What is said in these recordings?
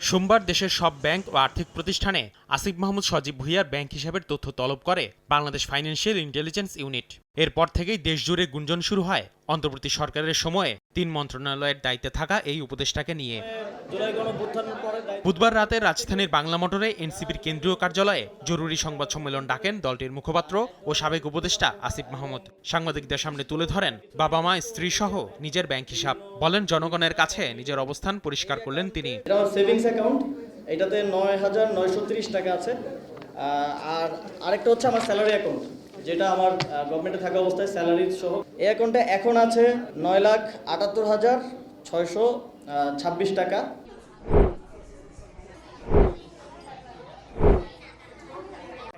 সোমবার দেশের সব ব্যাংক ও আর্থিক প্রতিষ্ঠানে আসিফ মাহমুদ সজীব ভুঁইয়ার ব্যাংক হিসাবের তথ্য তলব করে বাংলাদেশ ফাইন্যান্সিয়াল ইন্টেলিজেন্স ইউনিট। এরপর থেকেই দেশজুড়ে গুঞ্জন শুরু হয় অন্তর্বর্তী সরকারের সময়ে ৩ মন্ত্রণালয়ের দায়িত্বে থাকা এই উপদেষ্টাকে নিয়ে। বুধবার রাতে রাজধানীর বাংলা মোটরে এনসিপির কেন্দ্রীয় কার্যালয়ে জরুরি সংবাদ সম্মেলন ডাকেন দলটির মুখপাত্র ও সাবেক উপদেষ্টা আসিফ মাহমুদ। সাংবাদিকদের সামনে তুলে ধরেন বাবা মা স্ত্রী সহ নিজের ব্যাংক হিসাব। বলেন জনগণের কাছে নিজের অবস্থান পরিষ্কার করলেন তিনি। সেভিংস অ্যাকাউন্ট, এটাতে ৯,৯৩০ টাকা আছে। আর আরেকটা হচ্ছে আমার স্যালারি অ্যাকাউন্ট, যেটা আমার গভর্নমেন্টে থাকা অবস্থায় স্যালারি সহ। এই অ্যাকাউন্টে এখন আছে ৯,৭৮,৬২৬ টাকা।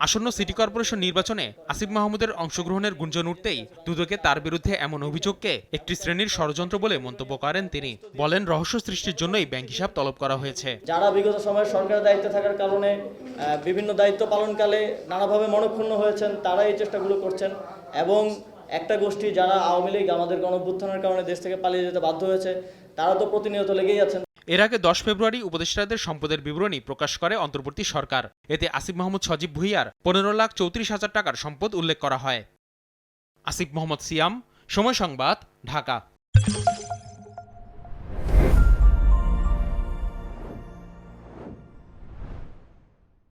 আসন্ন সিটি কর্পোরেশন নির্বাচনে আসিফ মাহমুদের অংশগ্রহণের গুঞ্জন উঠতেই দুদকে তার বিরুদ্ধে এমন অভিযোগকে একটি শ্রেণীর ষড়যন্ত্র বলে মন্তব্য করেন তিনি। বলেন রহস্য সৃষ্টির জন্যই ব্যাংক হিসাব তলব করা হয়েছে। যারা বিগত সময়ে সরকারের দায়িত্বে থাকার কারণে বিভিন্ন দায়িত্ব পালনকালে নানাভাবে মনক্ষুণ্ণ হয়েছেন, তারা এই চেষ্টাগুলো করছেন। এবং একটা গোষ্ঠী যারা আওয়ামী লীগ আমাদের গণঅভ্যুত্থানের কারণে দেশ থেকে পালিয়ে যেতে বাধ্য হয়েছে, তারা তো প্রতিনিয়ত লেগেই আছেন। এর আগে ১০ ফেব্রুয়ারি উপদেষ্টাদের সম্পদের বিবরণী প্রকাশ করে অন্তর্বর্তী সরকার। এতে আসিফ মাহমুদ সজীব ভুঁইয়ার ১৫,৩৪,০০০ টাকার সম্পদ উল্লেখ করা হয়। আসিফ মোহাম্মদ সিয়াম, সময় সংবাদ, ঢাকা।